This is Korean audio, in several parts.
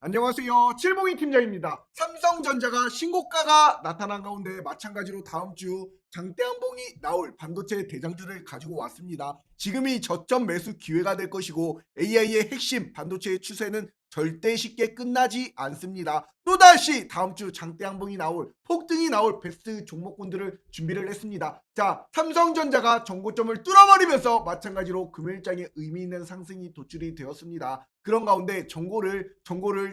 안녕하세요. 칠봉이 팀장입니다. 삼성전자가 신고가가 나타난 가운데 마찬가지로 다음 주 장대한봉이 나올 반도체 대장주를 가지고 왔습니다. 지금이 저점 매수 기회가 될 것이고 AI의 핵심 반도체의 추세는 절대 쉽게 끝나지 않습니다. 또다시 다음 주 장대한봉이 나올 폭등이 나올 베스트 종목군들을 준비를 했습니다. 자, 삼성전자가 전고점을 뚫어버리면서 마찬가지로 금요일장에 의미 있는 상승이 도출이 되었습니다. 그런 가운데 전고를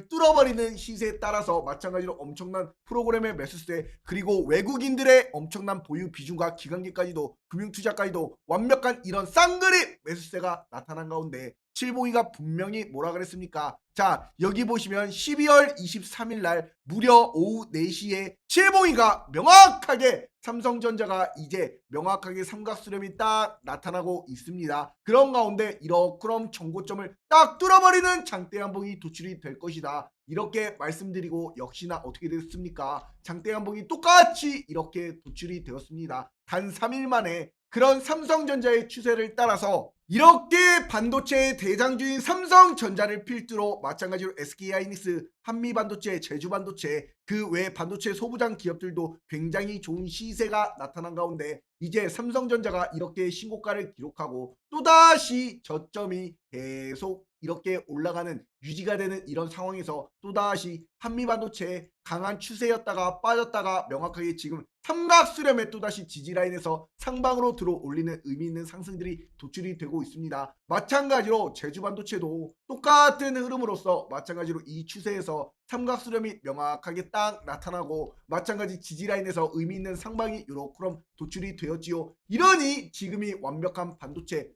뚫어버리는 시세에 따라서 마찬가지로 엄청난 프로그램의 매수세 그리고 외국인들의 엄청난 보유 비중과 기관기까지도 금융투자까지도 완벽한 이런 쌍그리 매수세가 나타난 가운데 칠봉이가 분명히 뭐라 그랬습니까? 자, 여기 보시면 12월 23일 날 무려 오후 4시에 칠봉이가 명확하게 삼성전자가 이제 명확하게 삼각수렴이 딱 나타나고 있습니다. 그런 가운데 이러크럼 전고점을 딱 뚫어버리는 장대한봉이 도출이 될 것이다. 이렇게 말씀드리고 역시나 어떻게 됐습니까? 장대한봉이 똑같이 이렇게 도출이 되었습니다. 단 3일 만에 그런 삼성전자의 추세를 따라서 이렇게 반도체의 대장주인 삼성전자를 필두로 마찬가지로 SK하이닉스, 한미반도체, 제주반도체 그 외 반도체 소부장 기업들도 굉장히 좋은 시세가 나타난 가운데 이제 삼성전자가 이렇게 신고가를 기록하고 또다시 저점이 계속 이렇게 올라가는 유지가 되는 이런 상황에서 또다시 한미반도체 강한 추세였다가 빠졌다가 명확하게 지금 삼각수렴에 또다시 지지라인에서 상방으로 들어올리는 의미 있는 상승들이 도출이 되고 있습니다. 마찬가지로 제주반도체도 똑같은 흐름으로서 마찬가지로 이 추세에서 삼각수렴이 명확하게 딱 나타나고 마찬가지 지지라인에서 의미 있는 상방이 요렇게 도출이 되었지요. 이러니 지금이 완벽한 반도체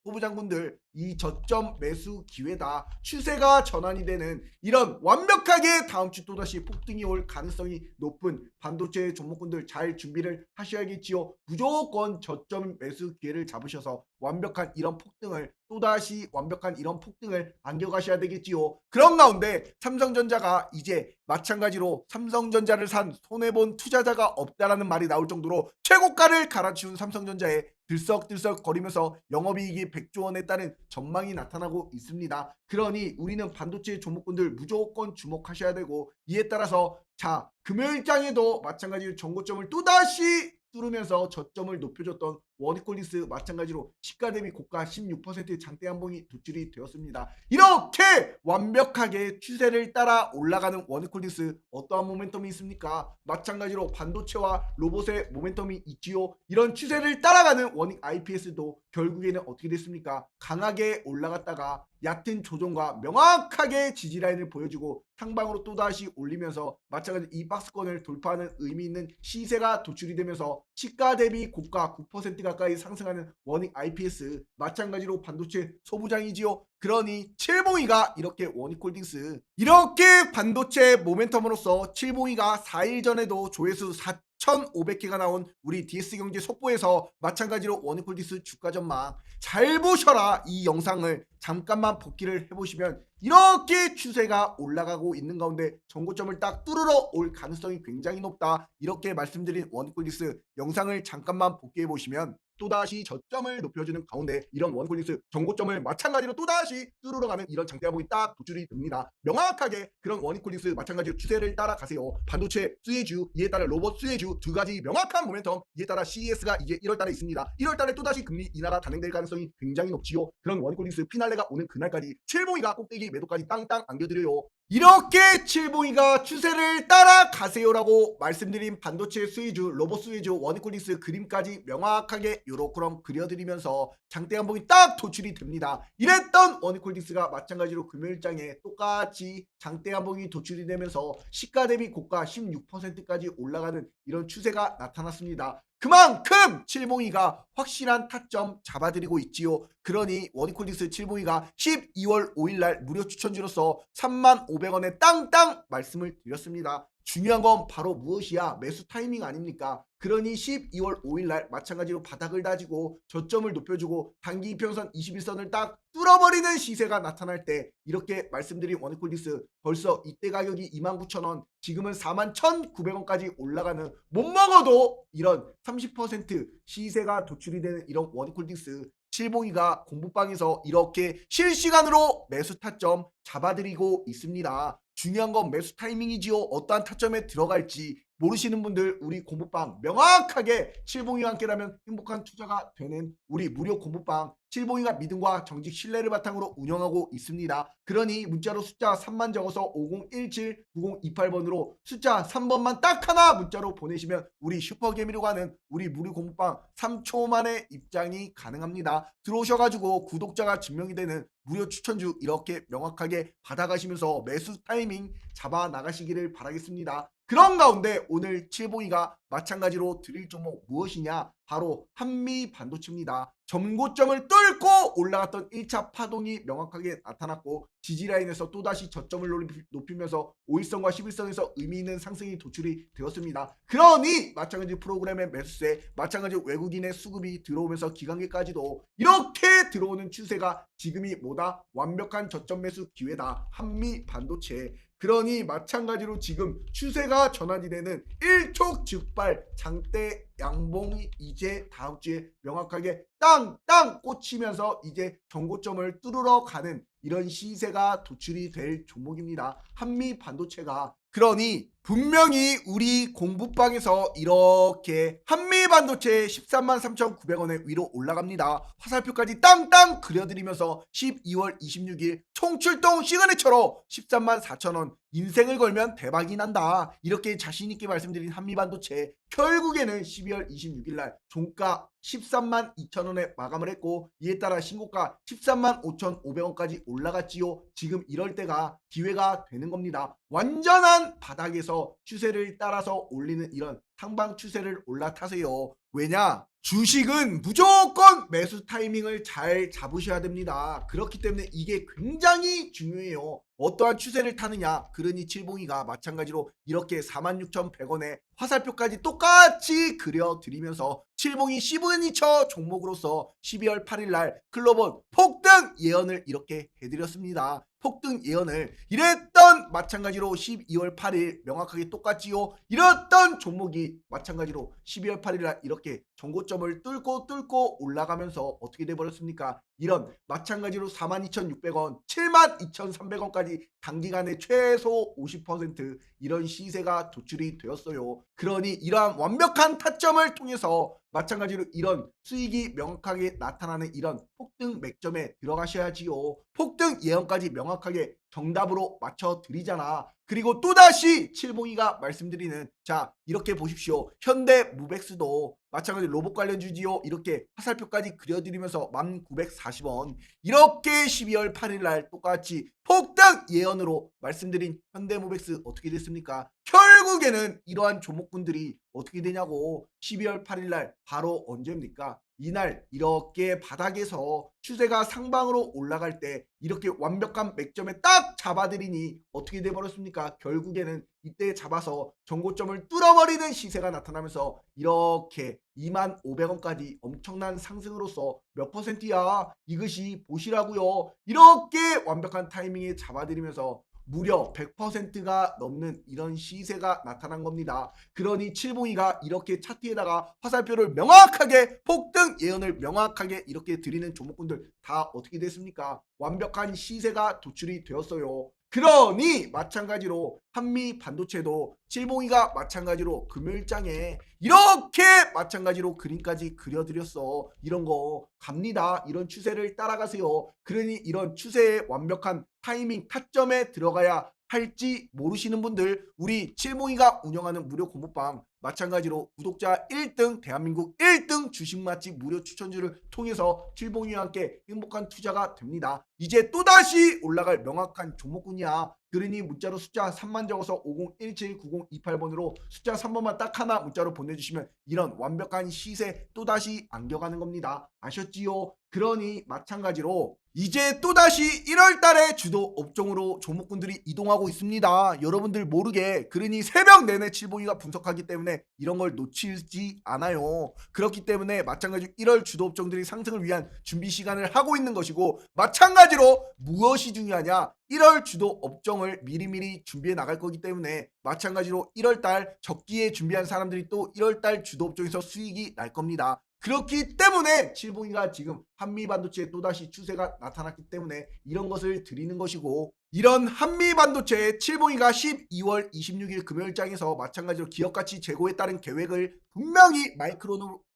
소부장군들 이 저점 매수 기회다. 추세가 전환이 되는 이런 완벽하게 다음 주 또다시 폭등이 올 가능성이 높은 반도체 종목군들 잘 준비를 하셔야겠지요. 무조건 저점 매수 기회를 잡으셔서 완벽한 이런 폭등을 또다시 완벽한 이런 폭등을 안겨가셔야 되겠지요. 그런 가운데 삼성전자가 이제 마찬가지로 삼성전자를 산 손해본 투자자가 없다라는 말이 나올 정도로 최고가를 갈아치운 삼성전자에 들썩들썩 거리면서 영업이익이 100조 원에 따른 전망이 나타나고 있습니다. 그러니 우리는 반도체 종목군들 무조건 주목하셔야 되고 이에 따라서 자 금요일장에도 마찬가지로 전고점을 또다시 뚫으면서 저점을 높여줬던 원이콜리스 마찬가지로 시가 대비 고가 16%의 장대 한봉이 도출이 되었습니다. 이렇게 완벽하게 추세를 따라 올라가는 원이콜리스 어떠한 모멘텀이 있습니까? 마찬가지로 반도체와 로봇의 모멘텀이 있지요. 이런 추세를 따라가는 원익 IPS도 결국에는 어떻게 됐습니까? 강하게 올라갔다가 얕은 조정과 명확하게 지지라인을 보여주고 상방으로 또다시 올리면서 마찬가지로 이 박스권을 돌파하는 의미 있는 시세가 도출이 되면서 시가 대비 고가 9% 가까이 상승하는 원익 IPS 마찬가지로 반도체 소부장이지요. 그러니 칠봉이가 이렇게 원익홀딩스 이렇게 반도체 모멘텀으로서 칠봉이가 4일 전에도 조회수 4,500개가 나온 우리 DS경제 속보에서 마찬가지로 원익홀딩스 주가 전망 잘 보셔라. 이 영상을 잠깐만 복기를 해보시면 이렇게 추세가 올라가고 있는 가운데 전고점을 딱 뚫으러 올 가능성이 굉장히 높다. 이렇게 말씀드린 원익홀딩스 영상을 잠깐만 복귀해 보시면 또다시 저점을 높여주는 가운데 이런 원콜리스 전고점을 마찬가지로 또다시 뚫으러 가는 이런 장대화봉이 딱 도출이 됩니다. 명확하게 그런 원콜리스 마찬가지로 추세를 따라가세요. 반도체 수혜주 이에 따라 로봇 수혜주 두 가지 명확한 모멘텀 이에 따라 CES가 이제 1월달에 있습니다. 1월달에 또다시 금리 인하가 단행될 가능성이 굉장히 높지요. 그런 원콜리스 피날레가 오는 그날까지 칠봉이가 꼭대기 매도까지 땅땅 안겨드려요. 이렇게 칠봉이가 추세를 따라가세요라고 말씀드린 반도체 수혜주, 로봇 수혜주, 원이콜리스 그림까지 명확하게 요렇게럼 그려드리면서 장대한봉이 딱 도출이 됩니다. 이랬던 원이콜리스가 마찬가지로 금요일장에 똑같이 장대한봉이 도출이 되면서 시가 대비 고가 16%까지 올라가는 이런 추세가 나타났습니다. 그만큼 칠봉이가 확실한 타점 잡아드리고 있지요. 그러니 원이콜리스 칠봉이가 12월 5일날 무료 추천주로서 35,500원에 땅땅 말씀을 드렸습니다. 중요한 건 바로 무엇이야? 매수 타이밍 아닙니까? 그러니 12월 5일날 마찬가지로 바닥을 다지고 저점을 높여주고 단기 이평선 21선을 딱 뚫어버리는 시세가 나타날 때 이렇게 말씀드린 원이콜리스 벌써 이때 가격이 29,000원 지금은 41,900원까지 올라가는 못 먹어도 이런 30% 시세가 도출이 되는 이런 원이콜리스 칠봉이가 공부방에서 이렇게 실시간으로 매수 타점 잡아드리고 있습니다. 중요한 건 매수 타이밍이지요. 어떠한 타점에 들어갈지 모르시는 분들 우리 공부방 명확하게 칠봉이와 함께라면 행복한 투자가 되는 우리 무료 공부방 칠봉이가 믿음과 정직 신뢰를 바탕으로 운영하고 있습니다. 그러니 문자로 숫자 3만 적어서 5017-9028번으로 숫자 3번만 딱 하나 문자로 보내시면 우리 슈퍼개미로 가는 우리 무료 공부방 3초 만에 입장이 가능합니다. 들어오셔가지고 구독자가 증명이 되는 무료 추천주 이렇게 명확하게 받아가시면서 매수 타이밍 잡아 나가시기를 바라겠습니다. 그런 가운데 오늘 칠봉이가 마찬가지로 드릴 종목 무엇이냐? 바로 한미 반도체입니다. 전고점을 뚫고 올라갔던 1차 파동이 명확하게 나타났고 지지라인에서 또다시 저점을 높이면서 5일선과 11선에서 의미 있는 상승이 도출이 되었습니다. 그러니 마찬가지 프로그램의 매수세, 마찬가지 외국인의 수급이 들어오면서 기관계까지도 이렇게 들어오는 추세가 지금이 뭐다? 완벽한 저점 매수 기회다. 한미 반도체. 그러니 마찬가지로 지금 추세가 전환이 되는 일촉즉발 장대 양봉이 이제 다음 주에 명확하게 땅땅 꽂히면서 이제 전고점을 뚫으러 가는 이런 시세가 도출이 될 종목입니다. 한미 반도체가. 그러니 분명히 우리 공부방에서 이렇게 한미 반도체 13만 3,900원에 위로 올라갑니다. 화살표까지 땅땅 그려드리면서 12월 26일 총출동 시그니처로 13만 4천원 인생을 걸면 대박이 난다. 이렇게 자신있게 말씀드린 한미 반도체 결국에는 12월 26일 날 종가 13만 2천원에 마감을 했고 이에 따라 신고가 13만 5,500원까지 올라갔지요. 지금 이럴 때가 기회가 되는 겁니다. 완전한 바닥에서 추세를 따라서 올리는 이런 상방 추세를 올라타세요. 왜냐? 주식은 무조건 매수 타이밍을 잘 잡으셔야 됩니다. 그렇기 때문에 이게 굉장히 중요해요. 어떠한 추세를 타느냐? 그러니 칠봉이가 마찬가지로 이렇게 46,100원에 화살표까지 똑같이 그려드리면서 칠봉이 시그니처 종목으로서 12월 8일 날 클로버 폭등 예언을 이렇게 해드렸습니다. 폭등 예언을 이랬던 마찬가지로 12월 8일 명확하게 똑같지요. 이랬던 종목이 마찬가지로 12월 8일 날 이렇게 전고점을 뚫고 올라가면서 어떻게 돼버렸습니까? 이런 마찬가지로 42,600원, 72,300원까지 단기간에 최소 50% 이런 시세가 도출이 되었어요. 그러니 이러한 완벽한 타점을 통해서 마찬가지로 이런 수익이 명확하게 나타나는 이런 폭등 맥점에 들어가셔야지요. 폭등 예언까지 명확하게 정답으로 맞춰드리잖아. 그리고 또다시 칠봉이가 말씀드리는 자 이렇게 보십시오. 현대무백스도 마찬가지 로봇 관련주지요. 이렇게 화살표까지 그려드리면서 1940원 이렇게 12월 8일 날 똑같이 폭등 예언으로 말씀드린 현대무백스 어떻게 됐습니까? 결국에는 이러한 종목군들이 어떻게 되냐고 12월 8일 날 바로 언제입니까? 이날 이렇게 바닥에서 추세가 상방으로 올라갈 때 이렇게 완벽한 맥점에 딱 잡아들이니 어떻게 돼버렸습니까? 결국에는 이때 잡아서 전고점을 뚫어버리는 시세가 나타나면서 이렇게 25,500원까지 엄청난 상승으로서 몇 퍼센트야? 이것이 보시라고요. 이렇게 완벽한 타이밍에 잡아들이면서 무려 100%가 넘는 이런 시세가 나타난 겁니다. 그러니 칠봉이가 이렇게 차트에다가 화살표를 명확하게 폭등 예언을 명확하게 이렇게 드리는 종목군들 다 어떻게 됐습니까? 완벽한 시세가 도출이 되었어요. 그러니 마찬가지로 한미 반도체도 칠봉이가 마찬가지로 금요일장에 이렇게 마찬가지로 그림까지 그려드렸어. 이런 거 갑니다. 이런 추세를 따라가세요. 그러니 이런 추세의 완벽한 타이밍 타점에 들어가야 할지 모르시는 분들 우리 칠봉이가 운영하는 무료 공부방 마찬가지로 구독자 1등 대한민국 1등 주식 맛집 무료 추천주를 통해서 칠봉이와 함께 행복한 투자가 됩니다. 이제 또다시 올라갈 명확한 종목군이야. 그러니 문자로 숫자 3만 적어서 5017-9028번으로 숫자 3번만 딱 하나 문자로 보내주시면 이런 완벽한 시세 또다시 안겨가는 겁니다. 아셨지요? 그러니 마찬가지로 이제 또다시 1월달에 주도 업종으로 종목군들이 이동하고 있습니다. 여러분들 모르게. 그러니 새벽 내내 칠봉이가 분석하기 때문에 이런 걸 놓치지 않아요. 그렇기 때문에 마찬가지로 1월 주도 업종들이 상승을 위한 준비 시간을 하고 있는 것이고 마찬가지로 무엇이 중요하냐? 1월 주도 업종을 미리미리 준비해 나갈 거기 때문에 마찬가지로 1월달 적기에 준비한 사람들이 또 1월달 주도 업종에서 수익이 날 겁니다. 그렇기 때문에 칠봉이가 지금 한미 반도체에 또다시 추세가 나타났기 때문에 이런 것을 드리는 것이고, 이런 한미 반도체 칠봉이가 12월 26일 금요일장에서 마찬가지로 기업가치 재고에 따른 계획을 분명히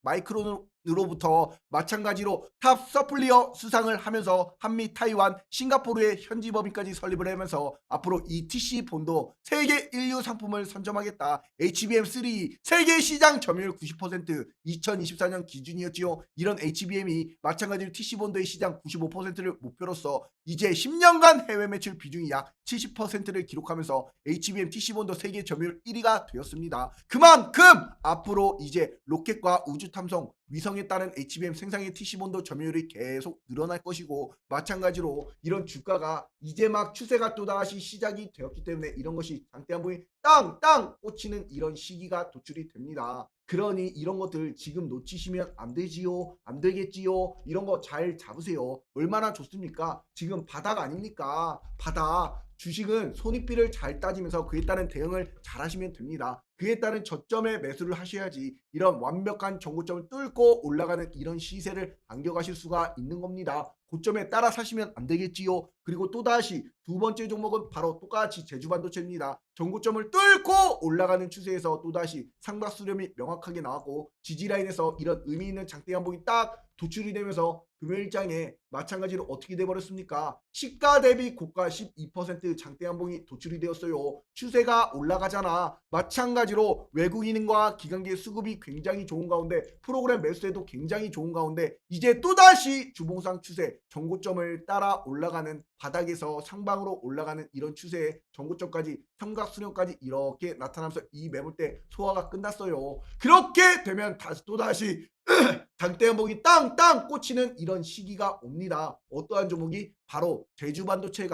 마이크론으로부터 마찬가지로 탑 서플리어 수상을 하면서 한미, 타이완, 싱가포르의 현지 법인까지 설립을 하면서 앞으로 이 TC 본도 세계 인류 상품을 선점하겠다. HBM3 세계 시장 점유율 90% 2024년 기준이었지요. 이런 HBM이 마찬가지로 TC 본도의 시장 95%를 목표로서 이제 10년간 해외 매출 비중이 약 70%를 기록하면서 HBM TC 본도 세계 점유율 1위가 되었습니다. 그만큼 앞으로 이제 로켓과 우주 탐성 위성에 따른 HBM 생산의 TC 본도 점유율이 계속 늘어날 것이고, 마찬가지로 이런 주가가 이제 막 추세가 또다시 시작이 되었기 때문에 이런 것이 장대 한봉이 땅땅 꽂히는 이런 시기가 도출이 됩니다. 그러니 이런 것들 지금 놓치시면 안 되지요, 안 되겠지요. 이런 거 잘 잡으세요. 얼마나 좋습니까? 지금 바닥 아닙니까? 바닥. 주식은 손익비를 잘 따지면서 그에 따른 대응을 잘 하시면 됩니다. 그에 따른 저점에 매수를 하셔야지 이런 완벽한 정고점을 뚫고 올라가는 이런 시세를 안겨가실 수가 있는 겁니다. 고점에 따라 사시면 안 되겠지요. 그리고 또다시 두 번째 종목은 바로 똑같이 제주반도체입니다. 정고점을 뚫고 올라가는 추세에서 또다시 상박 수렴이 명확하게 나왔고, 지지라인에서 이런 의미 있는 장대 양봉이 딱 도출이 되면서 금요일장에 마찬가지로 어떻게 돼버렸습니까? 시가 대비 고가 12% 장대 양봉이 도출이 되었어요. 추세가 올라가잖아. 마찬가지로 외국인과 기관계 수급이 굉장히 좋은 가운데 프로그램 매수에도 굉장히 좋은 가운데 이제 또다시 주봉상 추세 정고점을 따라 올라가는 바닥에서 상방으로 올라가는 이런 추세의 정고점까지 삼각 수렴까지 이렇게 나타나면서 이 매물대 소화가 끝났어요. 그렇게 되면 다시 또다시 장대 한봉이 땅땅 꽂히는 이런 시기가 옵니다. 어떠한 종목이? 바로 제주반도체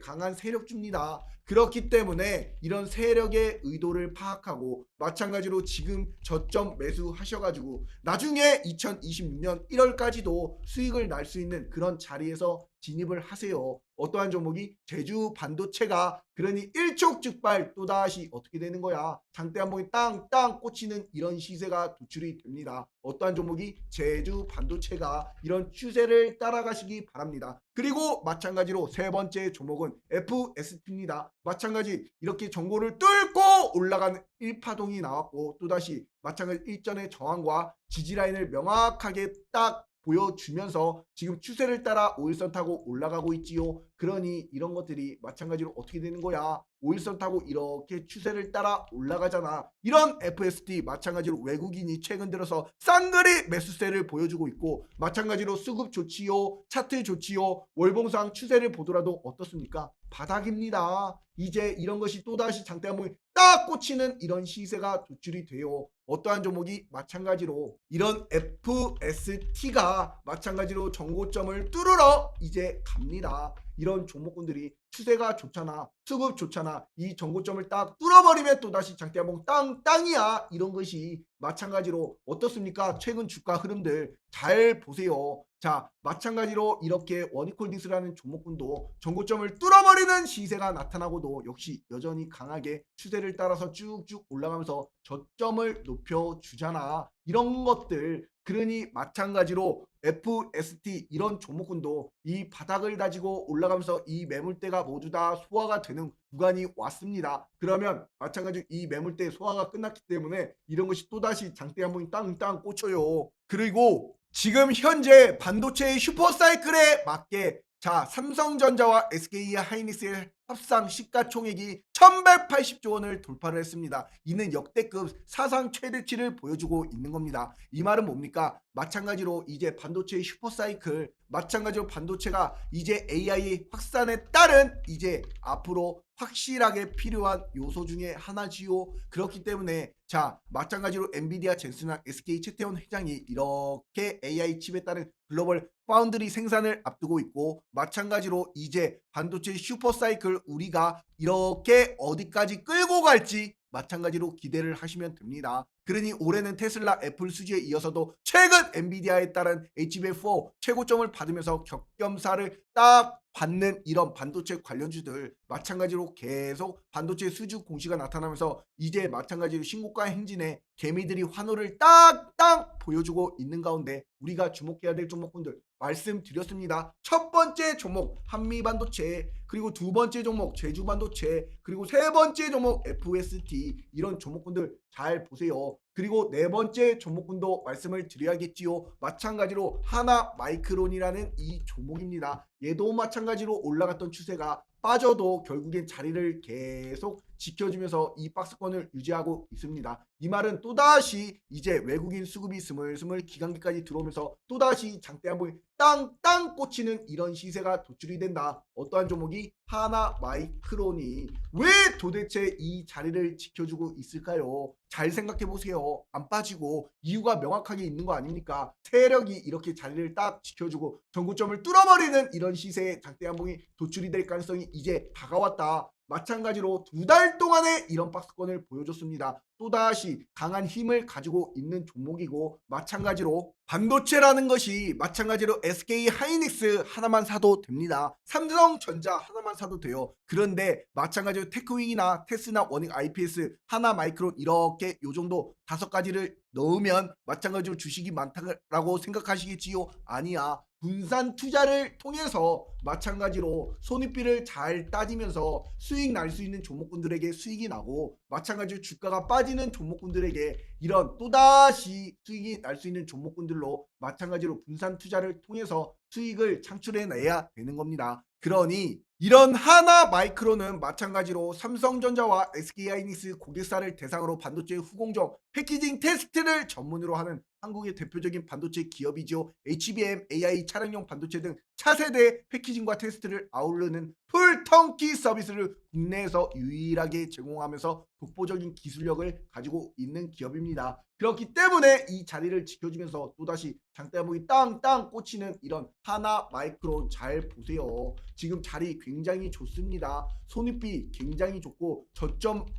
강한 세력주입니다. 그렇기 때문에 이런 세력의 의도를 파악하고 마찬가지로 지금 저점 매수하셔가지고 나중에 2026년 1월까지도 수익을 날 수 있는 그런 자리에서 진입을 하세요. 어떠한 종목이? 제주반도체가. 그러니 일촉즉발 또다시 어떻게 되는 거야? 장대 한봉이 땅땅 꽂히는 이런 시세가 도출이 됩니다. 어떠한 종목이? 제주반도체가. 이런 추세를 따라가시기 바랍니다. 그리고 마찬가지로 세 번째 종목은 FST입니다. 마찬가지 이렇게 정고를 뚫고 올라가는 1파동이 나왔고 또다시 마찬가지 일전의 저항과 지지라인을 명확하게 딱 보여주면서 지금 추세를 따라 5일선 타고 올라가고 있지요. 그러니 이런 것들이 마찬가지로 어떻게 되는 거야? 5일선 타고 이렇게 추세를 따라 올라가잖아. 이런 FST 마찬가지로 외국인이 최근 들어서 쌍거리 매수세를 보여주고 있고, 마찬가지로 수급 좋지요, 차트 좋지요, 월봉상 추세를 보더라도 어떻습니까? 바닥입니다. 이제 이런 것이 또다시 장대 한봉이 딱 꽂히는 이런 시세가 도출이 돼요. 어떠한 종목이? 마찬가지로 이런 FST가 마찬가지로 정고점을 뚫으러 이제 갑니다. 이런 종목군들이 추세가 좋잖아, 수급 좋잖아. 이 정고점을 딱 뚫어버리면 또다시 장대 한봉 땅땅이야. 이런 것이 마찬가지로 어떻습니까? 최근 주가 흐름들 잘 보세요. 자, 마찬가지로 이렇게 원이콜디스라는 종목군도 정고점을 뚫어버리는 시세가 나타나고도 역시 여전히 강하게 추세를 따라서 쭉쭉 올라가면서 저점을 높여주잖아. 이런 것들. 그러니 마찬가지로 FST 이런 종목군도 이 바닥을 다지고 올라가면서 이 매물대가 모두 다 소화가 되는 구간이 왔습니다. 그러면 마찬가지로 이 매물대 소화가 끝났기 때문에 이런 것이 또다시 장대 한봉이 땅땅 꽂혀요. 그리고 지금 현재 반도체의 슈퍼사이클에 맞게 자, 삼성전자와 SK 하이닉스의 합상 시가총액이 1180조 원을 돌파를 했습니다. 이는 역대급 사상 최대치를 보여주고 있는 겁니다. 이 말은 뭡니까? 마찬가지로 이제 반도체의 슈퍼사이클, 마찬가지로 반도체가 이제 AI 확산에 따른 이제 앞으로 확실하게 필요한 요소 중에 하나지요. 그렇기 때문에 자, 마찬가지로 엔비디아 젠슨이나 SK 최태원 회장이 이렇게 AI 칩에 따른 글로벌 파운드리 생산을 앞두고 있고, 마찬가지로 이제 반도체 슈퍼사이클 우리가 이렇게 어디까지 끌고 갈지 마찬가지로 기대를 하시면 됩니다. 그러니 올해는 테슬라, 애플 수지에 이어서도 최근 엔비디아에 따른 HBM4 최고점을 받으면서 격겸사를 딱 받는 이런 반도체 관련주들 마찬가지로 계속 반도체 수주 공시가 나타나면서 이제 마찬가지로 신고가 행진에 개미들이 환호를 딱딱 보여주고 있는 가운데 우리가 주목해야 될 종목군들 말씀드렸습니다. 첫 번째 종목 한미반도체, 그리고 두 번째 종목 제주반도체, 그리고 세 번째 종목 FST, 이런 종목군들 잘 보세요. 그리고 네 번째 종목군도 말씀을 드려야겠지요. 마찬가지로 하나마이크론이라는 이 종목입니다. 얘도 마찬가지로 올라갔던 추세가 빠져도 결국엔 자리를 계속 지켜주면서 이 박스권을 유지하고 있습니다. 이 말은 또다시 이제 외국인 수급이 스물스물 기관기까지 들어오면서 또다시 장대 한봉이 땅땅 꽂히는 이런 시세가 도출이 된다. 어떠한 종목이? 하나마이크론이. 왜 도대체 이 자리를 지켜주고 있을까요? 잘 생각해 보세요. 안 빠지고 이유가 명확하게 있는 거 아닙니까? 세력이 이렇게 자리를 딱 지켜주고 전고점을 뚫어버리는 이런 시세에 장대 한봉이 도출이 될 가능성이 이제 다가왔다. 마찬가지로 두 달 동안의 이런 박스권을 보여줬습니다. 또다시 강한 힘을 가지고 있는 종목이고, 마찬가지로 반도체라는 것이 마찬가지로 SK 하이닉스 하나만 사도 됩니다. 삼성전자 하나만 사도 돼요. 그런데 마찬가지로 테크윙이나 테스나 워닝 IPS 하나 마이크론 이렇게 요 정도 5가지를 넣으면 마찬가지로 주식이 많다고 생각하시겠지요? 아니야. 분산 투자를 통해서 마찬가지로 손익비를 잘 따지면서 수익 날 수 있는 종목군들에게 수익이 나고, 마찬가지로 주가가 빠지는 종목군들에게 이런 또다시 수익이 날 수 있는 종목군들로 마찬가지로 분산 투자를 통해서 수익을 창출해내야 되는 겁니다. 그러니 이런 하나마이크론은 마찬가지로 삼성전자와 SK하이닉스 고객사를 대상으로 반도체 후공정 패키징 테스트를 전문으로 하는 한국의 대표적인 반도체 기업이죠. HBM, AI, 차량용 반도체 등 차세대 패키징과 테스트를 아우르는 풀 턴키 서비스를 국내에서 유일하게 제공하면서 독보적인 기술력을 가지고 있는 기업입니다. 그렇기 때문에 이 자리를 지켜주면서 또다시 장대 한봉이 땅땅 꽂히는 이런 하나마이크론 잘 보세요. 지금 자리 굉장히 좋습니다. 손익비 굉장히 좋고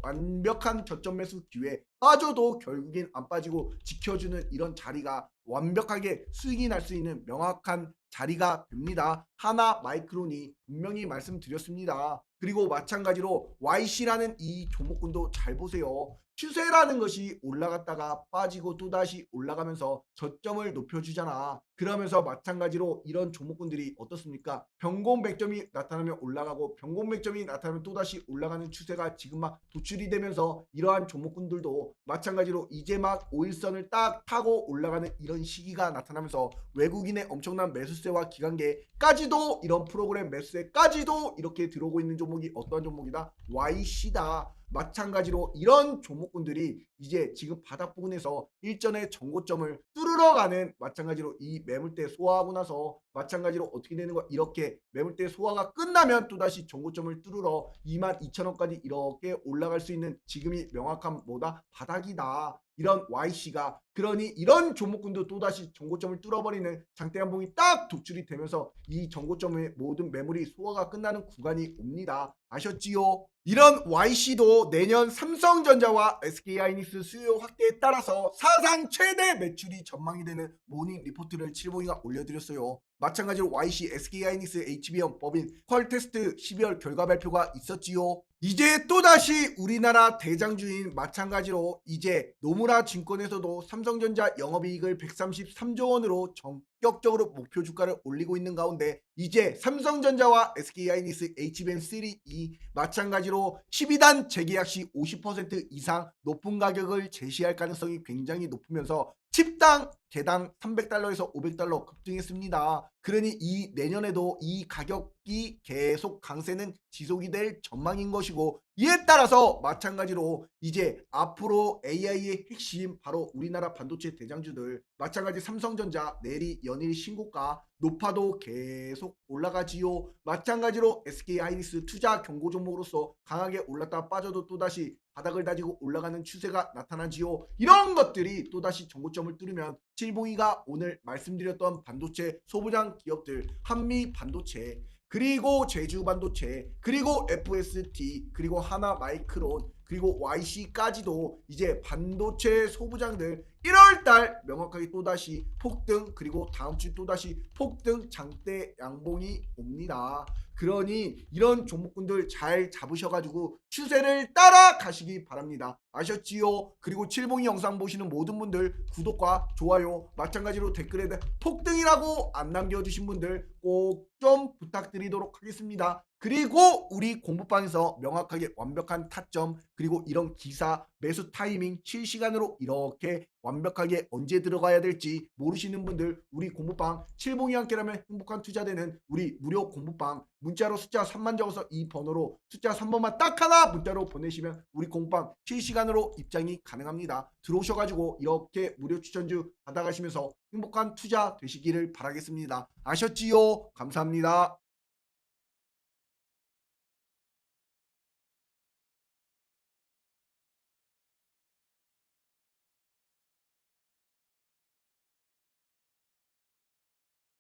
완벽한 저점 매수 기회, 빠져도 결국엔 안 빠지고 지켜주는 이런 자리가 완벽하게 수익이 날 수 있는 명확한 자리가 됩니다. 하나마이크론이 분명히 말씀드렸습니다. 그리고 마찬가지로 YC라는 이 종목군도 잘 보세요. 추세라는 것이 올라갔다가 빠지고 또다시 올라가면서 저점을 높여주잖아. 그러면서 마찬가지로 이런 종목군들이 어떻습니까? 변공백점이 나타나면 올라가고 변공백점이 나타나면 또다시 올라가는 추세가 지금 막 도출이 되면서 이러한 종목군들도 마찬가지로 이제 막 5일선을 딱 타고 올라가는 이런 시기가 나타나면서 외국인의 엄청난 매수세와 기관계까지도 이런 프로그램 매수세까지도 이렇게 들어오고 있는 종목이 어떤 종목이다? YC다. 마찬가지로 이런 종목군들이 이제 지금 바닥 부근에서 일전의 정고점을 뚫으러 가는, 마찬가지로 이 매물대 소화하고 나서 마찬가지로 어떻게 되는 거, 이렇게 매물대 소화가 끝나면 또다시 정고점을 뚫으러 22,000원까지 이렇게 올라갈 수 있는 지금이 명확한 뭐다? 바닥이다. 이런 YC가. 그러니 이런 종목군도 또다시 정고점을 뚫어버리는 장대 한봉이 딱 도출이 되면서 이 정고점의 모든 매물이 소화가 끝나는 구간이 옵니다. 아셨지요? 이런 YC도 내년 삼성전자와 SK하이닉스 수요 확대에 따라서 사상 최대 매출이 전망이 되는 모닝 리포트를 칠봉이가 올려드렸어요. 마찬가지로 YC, SK하이닉스, HBM, 법인, 퀄테스트 12월 결과 발표가 있었지요. 이제 또다시 우리나라 대장주인 마찬가지로 이제 노무라 증권에서도 삼성전자 영업이익을 133조 원으로 전격적으로 목표 주가를 올리고 있는 가운데, 이제 삼성전자와 SK하이닉스 HBM3E 마찬가지로 12단 재계약 시 50% 이상 높은 가격을 제시할 가능성이 굉장히 높으면서 칩당 개당 300달러에서 500달러 급등했습니다. 그러니 이 내년에도 이 가격이 계속 강세는 지속이 될 전망인 것이고, 이에 따라서 마찬가지로 이제 앞으로 AI의 핵심 바로 우리나라 반도체 대장주들 마찬가지 삼성전자 내리 연일 신고가, 높아도 계속 올라가지요. 마찬가지로 SK하이닉스 투자 경고 종목으로서 강하게 올랐다 빠져도 또다시 바닥을 다지고 올라가는 추세가 나타나지요. 이런 것들이 또다시 정고점을 뚫으면 칠봉이가 오늘 말씀드렸던 반도체 소부장 기업들 한미 반도체, 그리고 제주 반도체, 그리고 FST, 그리고 하나마이크론, 그리고 YC까지도 이제 반도체 소부장들 1월달 명확하게 또다시 폭등, 그리고 다음 주 또다시 폭등, 장대 양봉이 옵니다. 그러니 이런 종목군들 잘 잡으셔가지고 추세를 따라가시기 바랍니다. 아셨지요? 그리고 칠봉이 영상 보시는 모든 분들 구독과 좋아요, 마찬가지로 댓글에 폭등이라고 안 남겨주신 분들 꼭 좀 부탁드리도록 하겠습니다. 그리고 우리 공부방에서 명확하게 완벽한 타점, 그리고 이런 기사 매수 타이밍 실시간으로 이렇게 완벽하게 언제 들어가야 될지 모르시는 분들, 우리 공부방 칠봉이 함께라면 행복한 투자되는 우리 무료 공부방 문자로 숫자 3만 적어서 이 번호로 숫자 3번만 딱 하나 문자로 보내시면 우리 공부방 실시간으로 입장이 가능합니다. 들어오셔가지고 이렇게 무료 추천주 받아가시면서 행복한 투자 되시기를 바라겠습니다. 아셨지요? 감사합니다.